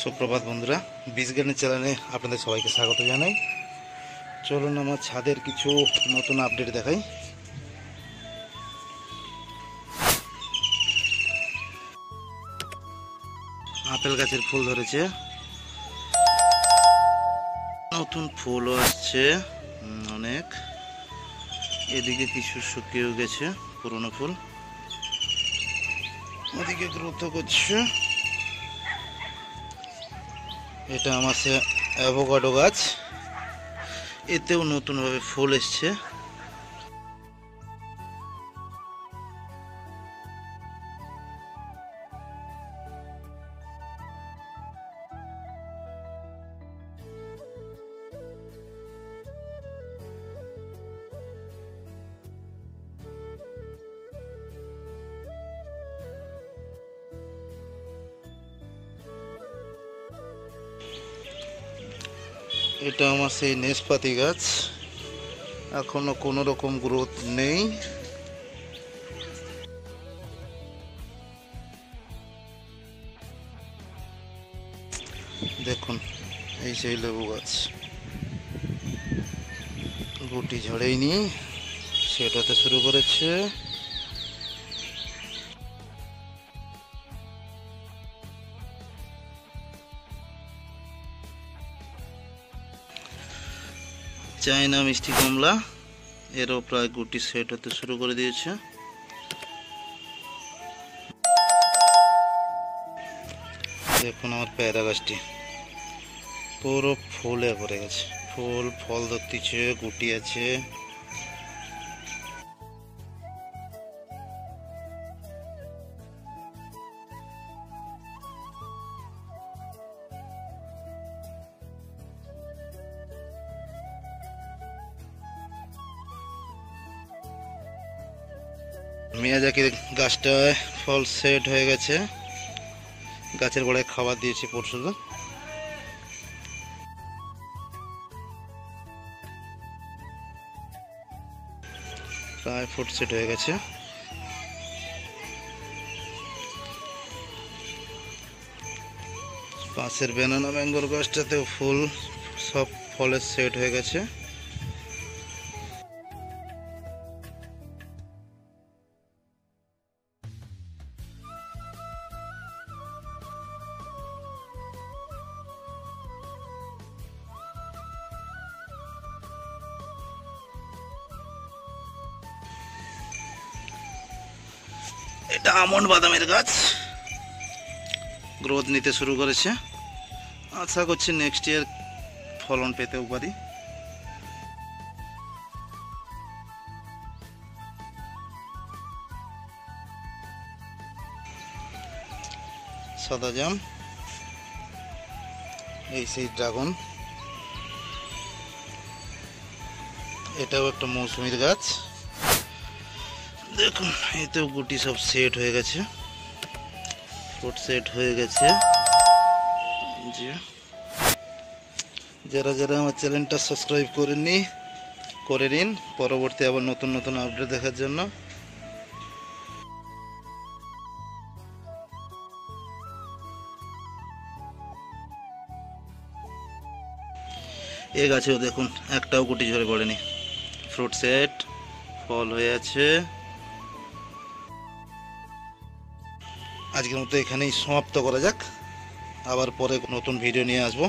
সুপ্রভাত বন্ধুরা, বীজ গার্ডেন চ্যানেলে আপনাদের সবাইকে স্বাগত জানাই। চলুন আমার ছাদের কিছু নতুন আপডেট দেখাই। আপেল গাছের ফুল ধরেছে, নতুন ফুলও আসছে অনেক। এদিকে কিছু শুকিয়েও গেছে পুরনো ফুল, ওদিকে গ্রোথ করছে। এটা আমার সে অ্যাভোকাডো গাছ, এতেও নতুনভাবে ফুল এসছে। এটা আমার সেই নেসপাতি গাছ, এখনো কোনো রকম গ্রোথ নেই। দেখুন এই সেই লেবু গাছ, গুটি ঝড়েইনি, সেটাতে শুরু করেছে। চায়না মিষ্টি কমলা, এরও প্রায় গুটি সেট হতে শুরু করে দিয়েছে। দেখুন আমার পেয়ারা গাছটি পুরো ফুলে ভরে গেছে, ফুল ফল ধরতেছে, গুটি আছে। মিয়াজাকির গাছটায় ফল সেট হয়ে গেছে, গাছের গোড়ায় খাবার দিয়েছি পরশুদিন। প্রায় ফুট সেট হয়ে গেছে। পাশের ব্যানানা ম্যাঙ্গোর গাছটাতেও ফুল সব ফলের সেট হয়ে গেছে। এটা আমন্ড বাদামের গাছ, গ্রোথ নিতে শুরু করেছে। আশা করছি নেক্সট ইয়ার ফলন পেতেও পারি। সাদা জাম, এই সেই ড্রাগন, এটাও একটা মৌসুমীর গাছ। দেখুন এতেও গুটি সব সেট হয়ে গেছে, ফ্রুট সেট হয়ে গেছে। যারা যারা আমার চ্যানেলটা সাবস্ক্রাইব করেননি করে নিন, পরবর্তী আবার নতুন নতুন আপডেট দেখার জন্য। এই গাছেও দেখুন একটাও গুটি ঝরে পড়েনি, ফ্রুট সেট, ফল হয়ে আছে। আজকের মতো এখানেই সমাপ্ত করা যাক, আবার পরে নতুন ভিডিও নিয়ে আসবো।